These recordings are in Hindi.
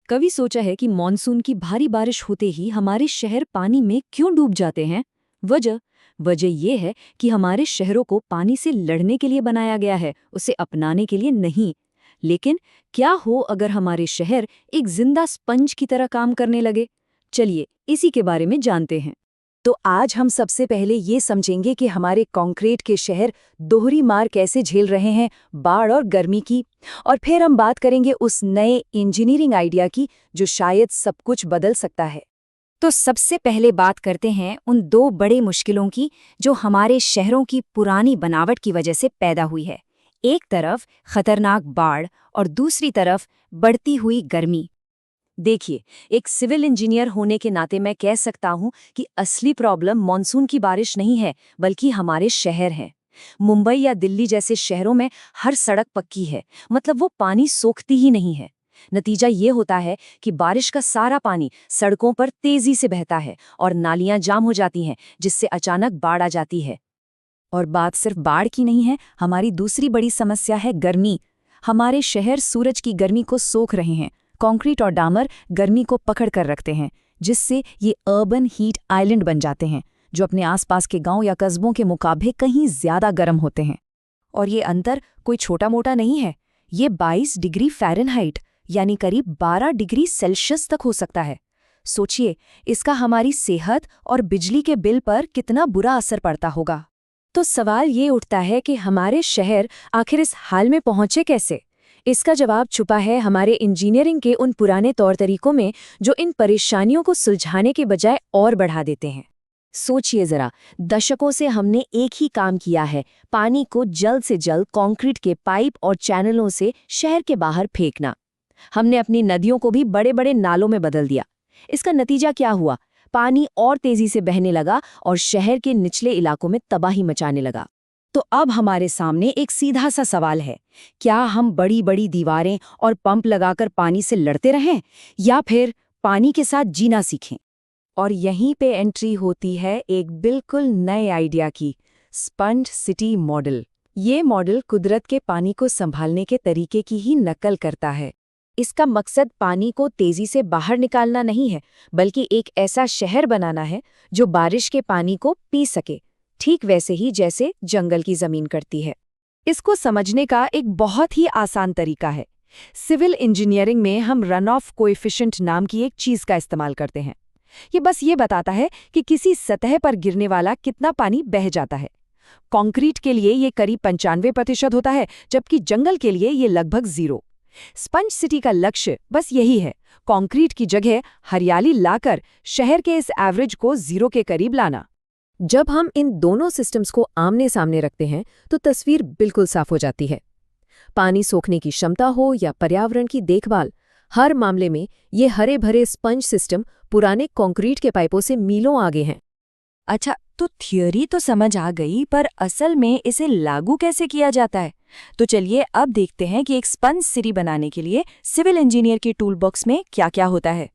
कभी सोचा है कि मॉनसून की भारी बारिश होते ही हमारे शहर पानी में क्यों डूब जाते हैं? वजह वजह ये है कि हमारे शहरों को पानी से लड़ने के लिए बनाया गया है, उसे अपनाने के लिए नहीं। लेकिन क्या हो अगर हमारे शहर एक जिंदा स्पंज की तरह काम करने लगे? चलिए इसी के बारे में जानते हैं। तो आज हम सबसे पहले ये समझेंगे कि हमारे कंक्रीट के शहर दोहरी मार कैसे झेल रहे हैं, बाढ़ और गर्मी की। और फिर हम बात करेंगे उस नए इंजीनियरिंग आइडिया की जो शायद सब कुछ बदल सकता है। तो सबसे पहले बात करते हैं उन दो बड़े मुश्किलों की जो हमारे शहरों की पुरानी बनावट की वजह से पैदा हुई है। एक तरफ खतरनाक बाढ़ और दूसरी तरफ बढ़ती हुई गर्मी। देखिए, एक सिविल इंजीनियर होने के नाते मैं कह सकता हूं कि असली प्रॉब्लम मॉनसून की बारिश नहीं है, बल्कि हमारे शहर हैं। मुंबई या दिल्ली जैसे शहरों में हर सड़क पक्की है, मतलब वो पानी सोखती ही नहीं है। नतीजा ये होता है कि बारिश का सारा पानी सड़कों पर तेजी से बहता है और नालियां जाम हो जाती हैं, जिससे अचानक बाढ़ आ जाती है। और बात सिर्फ बाढ़ की नहीं है, हमारी दूसरी बड़ी समस्या है गर्मी। हमारे शहर सूरज की गर्मी को सोख रहे हैं। कंक्रीट और डामर गर्मी को पकड़ कर रखते हैं, जिससे ये अर्बन हीट आइलैंड बन जाते हैं, जो अपने आसपास के गांव या कस्बों के मुकाबले कहीं ज्यादा गर्म होते हैं। और ये अंतर कोई छोटा मोटा नहीं है, ये 22 डिग्री फ़ारेनहाइट यानी करीब 12 डिग्री सेल्सियस तक हो सकता है। सोचिए, इसका हमारी सेहत और बिजली के बिल पर कितना बुरा असर पड़ता होगा। तो सवाल ये उठता है कि हमारे शहर आखिर इस हाल में पहुंचे कैसे? इसका जवाब छुपा है हमारे इंजीनियरिंग के उन पुराने तौर तरीकों में जो इन परेशानियों को सुलझाने के बजाय और बढ़ा देते हैं। सोचिए जरा, दशकों से हमने एक ही काम किया है, पानी को जल्द से जल्द कंक्रीट के पाइप और चैनलों से शहर के बाहर फेंकना। हमने अपनी नदियों को भी बड़े बड़े नालों में बदल दिया। इसका नतीजा क्या हुआ? पानी और तेजी से बहने लगा और शहर के निचले इलाकों में तबाही मचाने लगा। तो अब हमारे सामने एक सीधा सा सवाल है, क्या हम बड़ी बड़ी दीवारें और पंप लगाकर पानी से लड़ते रहें या फिर पानी के साथ जीना सीखें? और यहीं पे एंट्री होती है एक बिल्कुल नए आइडिया की, स्पंज सिटी मॉडल। ये मॉडल कुदरत के पानी को संभालने के तरीके की ही नकल करता है। इसका मकसद पानी को तेजी से बाहर निकालना नहीं है, बल्कि एक ऐसा शहर बनाना है जो बारिश के पानी को पी सके, ठीक वैसे ही जैसे जंगल की जमीन करती है। इसको समझने का एक बहुत ही आसान तरीका है। सिविल इंजीनियरिंग में हम रन ऑफ कोएफिशिएंट नाम की एक चीज का इस्तेमाल करते हैं। ये बस ये बताता है कि किसी सतह पर गिरने वाला कितना पानी बह जाता है। कंक्रीट के लिए ये करीब 95% होता है, जबकि जंगल के लिए ये लगभग 0। स्पंज सिटी का लक्ष्य बस यही है, कंक्रीट की जगह हरियाली लाकर शहर के इस एवरेज को 0 के करीब लाना। जब हम इन दोनों सिस्टम्स को आमने सामने रखते हैं तो तस्वीर बिल्कुल साफ हो जाती है। पानी सोखने की क्षमता हो या पर्यावरण की देखभाल, हर मामले में ये हरे भरे स्पंज सिस्टम पुराने कंक्रीट के पाइपों से मीलों आगे हैं। अच्छा, तो थियोरी तो समझ आ गई, पर असल में इसे लागू कैसे किया जाता है? तो चलिए अब देखते हैं कि एक स्पंज सिटी बनाने के लिए सिविल इंजीनियर की टूल बॉक्स में क्या-क्या होता है।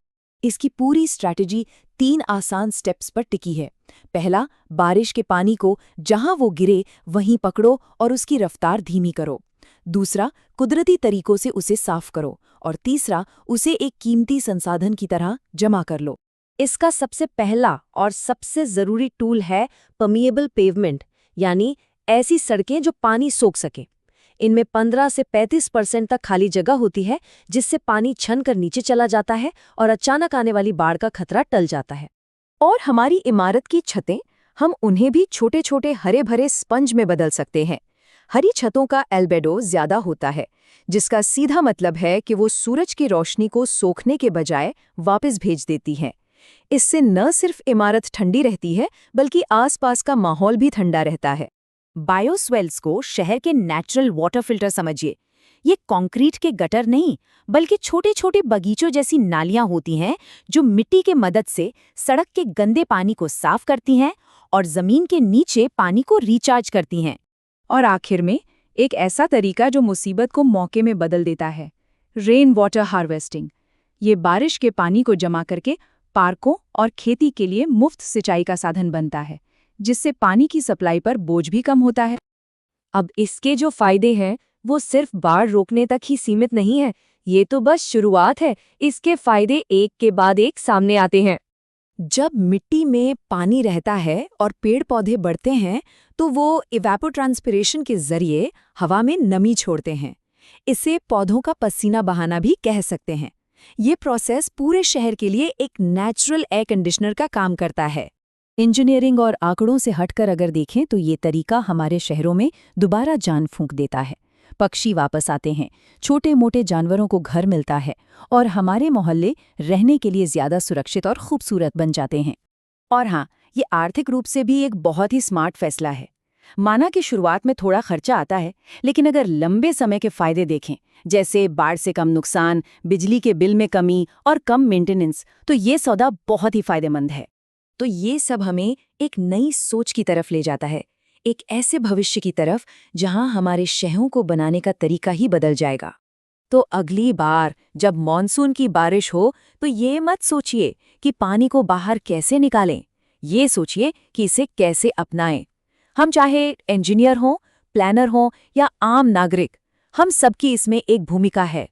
इसकी पूरी स्ट्रैटेजी 3 आसान स्टेप्स पर टिकी है। पहला, बारिश के पानी को जहां वो गिरे वहीं पकड़ो और उसकी रफ्तार धीमी करो। दूसरा, कुदरती तरीकों से उसे साफ करो। और तीसरा, उसे एक कीमती संसाधन की तरह जमा कर लो। इसका सबसे पहला और सबसे जरूरी टूल है परमिएबल पेवमेंट, यानी ऐसी सड़कें जो पानी सोख सके। इनमें 15 से 35% तक खाली जगह होती है, जिससे पानी छन कर नीचे चला जाता है और अचानक आने वाली बाढ़ का खतरा टल जाता है। और हमारी इमारत की छतें, हम उन्हें भी छोटे छोटे हरे भरे स्पंज में बदल सकते हैं। हरी छतों का एल्बेडो ज्यादा होता है, जिसका सीधा मतलब है कि वो सूरज की रोशनी को सोखने के बजाय वापस भेज देती हैं। इससे न सिर्फ इमारत ठंडी रहती है, बल्कि आसपास का माहौल भी ठंडा रहता है। बायोस्वेल्स को शहर के नेचुरल वाटर फिल्टर समझिए। ये कंक्रीट के गटर नहीं, बल्कि छोटे छोटे बगीचों जैसी नालियां होती हैं जो मिट्टी के मदद से सड़क के गंदे पानी को साफ करती हैं और जमीन के नीचे पानी को रिचार्ज करती हैं। और आखिर में एक ऐसा तरीका जो मुसीबत को मौके में बदल देता है, रेन वाटर हार्वेस्टिंग। ये बारिश के पानी को जमा करके पार्कों और खेती के लिए मुफ्त सिंचाई का साधन बनता है, जिससे पानी की सप्लाई पर बोझ भी कम होता है। अब इसके जो फायदे हैं वो सिर्फ बाढ़ रोकने तक ही सीमित नहीं है, ये तो बस शुरुआत है, इसके फायदे एक के बाद एक सामने आते हैं। जब मिट्टी में पानी रहता है और पेड़ पौधे बढ़ते हैं तो वो इवेपोट्रांसपिरेशन के जरिए हवा में नमी छोड़ते हैं। इसे पौधों का पसीना बहाना भी कह सकते हैं। ये प्रोसेस पूरे शहर के लिए एक नेचुरल एयर कंडीशनर का काम करता है। इंजीनियरिंग और आंकड़ों से हटकर अगर देखें तो ये तरीका हमारे शहरों में दोबारा जान फूंक देता है। पक्षी वापस आते हैं, छोटे मोटे जानवरों को घर मिलता है और हमारे मोहल्ले रहने के लिए ज्यादा सुरक्षित और खूबसूरत बन जाते हैं। और हाँ, ये आर्थिक रूप से भी एक बहुत ही स्मार्ट फैसला है। माना कि शुरुआत में थोड़ा खर्चा आता है, लेकिन अगर लंबे समय के फायदे देखें, जैसे बाढ़ से कम नुकसान, बिजली के बिल में कमी और कम मेंटेनेंस, तो ये सौदा बहुत ही फायदेमंद है। तो ये सब हमें एक नई सोच की तरफ ले जाता है, एक ऐसे भविष्य की तरफ जहां हमारे शहरों को बनाने का तरीका ही बदल जाएगा। तो अगली बार जब मॉनसून की बारिश हो तो ये मत सोचिए कि पानी को बाहर कैसे निकालें, ये सोचिए कि इसे कैसे अपनाएं। हम चाहे इंजीनियर हों, प्लानर हों या आम नागरिक, हम सबकी इसमें एक भूमिका है।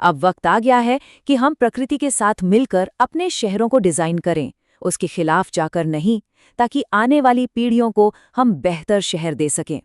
अब वक्त आ गया है कि हम प्रकृति के साथ मिलकर अपने शहरों को डिजाइन करें, उसके खिलाफ जाकर नहीं, ताकि आने वाली पीढ़ियों को हम बेहतर शहर दे सकें।